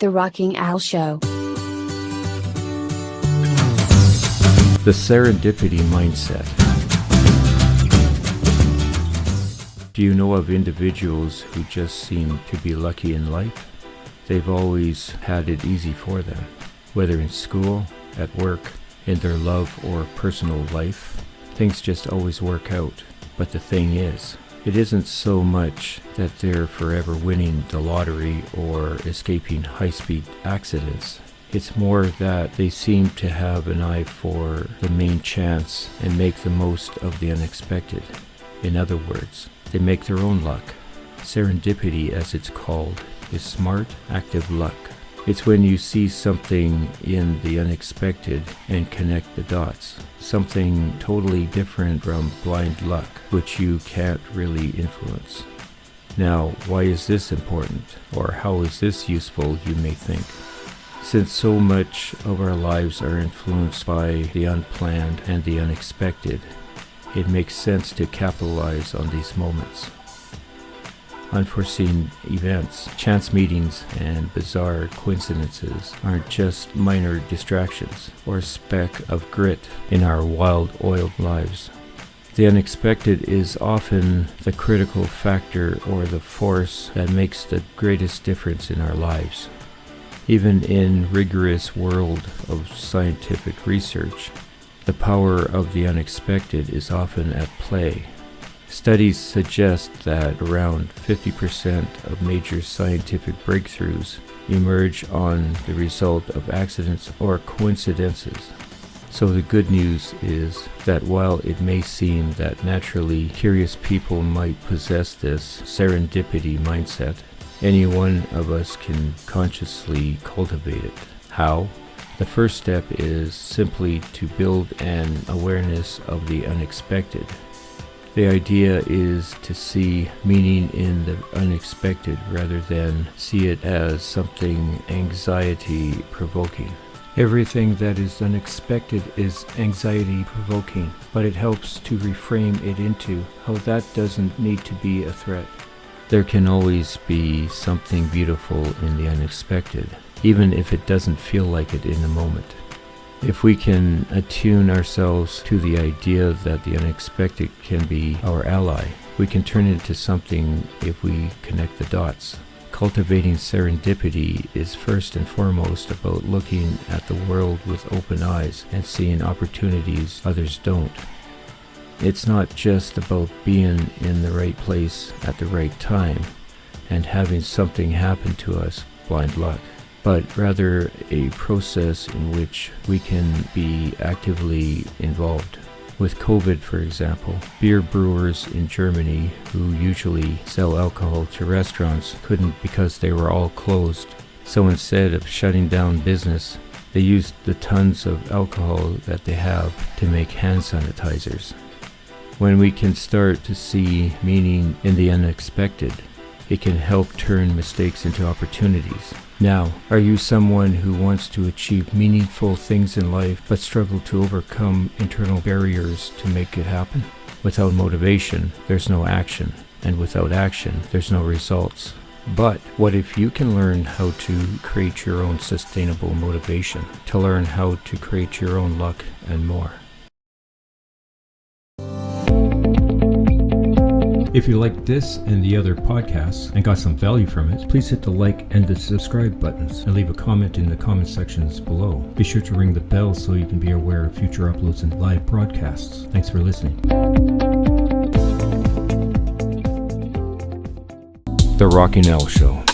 The Rocking Al Show. The serendipity mindset. Do you know of individuals who just seem to be lucky in life? They've always had it easy for them, whether in school, at work, in their love or personal life. Things just always work out. But the thing is, it isn't so much that they're forever winning the lottery or escaping high-speed accidents. It's more that they seem to have an eye for the main chance and make the most of the unexpected. In other words, they make their own luck. Serendipity, as it's called, is smart, active luck. It's when you see something in the unexpected and connect the dots. Something totally different from blind luck, which you can't really influence. Now, why is this important? Or how is this useful, you may think? Since so much of our lives are influenced by the unplanned and the unexpected, it makes sense to capitalize on these moments. Unforeseen events, chance meetings, and bizarre coincidences aren't just minor distractions or a speck of grit in our wild-oiled lives. The unexpected is often the critical factor or the force that makes the greatest difference in our lives. Even in rigorous world of scientific research, the power of the unexpected is often at play. Studies suggest that around 50% of major scientific breakthroughs emerge on the result of accidents or coincidences. So the good news is that while it may seem that naturally curious people might possess this serendipity mindset, any one of us can consciously cultivate it. How? The first step is simply to build an awareness of the unexpected. The idea is to see meaning in the unexpected rather than see it as something anxiety-provoking. Everything that is unexpected is anxiety-provoking, but it helps to reframe it into how that doesn't need to be a threat. There can always be something beautiful in the unexpected, even if it doesn't feel like it in the moment. If we can attune ourselves to the idea that the unexpected can be our ally, we can turn it into something if we connect the dots. Cultivating serendipity is first and foremost about looking at the world with open eyes and seeing opportunities others don't. It's not just about being in the right place at the right time and having something happen to us, blind luck, but rather a process in which we can be actively involved. With COVID, for example, beer brewers in Germany who usually sell alcohol to restaurants couldn't because they were all closed. So instead of shutting down business, they used the tons of alcohol that they have to make hand sanitizers. When we can start to see meaning in the unexpected, it can help turn mistakes into opportunities. Now, are you someone who wants to achieve meaningful things in life but struggle to overcome internal barriers to make it happen? Without motivation, there's no action, and without action, there's no results. But what if you can learn how to create your own sustainable motivation, to learn how to create your own luck and more? If you liked this and the other podcasts and got some value from it, please hit the like and the subscribe buttons and leave a comment in the comment sections below. Be sure to ring the bell so you can be aware of future uploads and live broadcasts. Thanks for listening. The Rocking Al Show.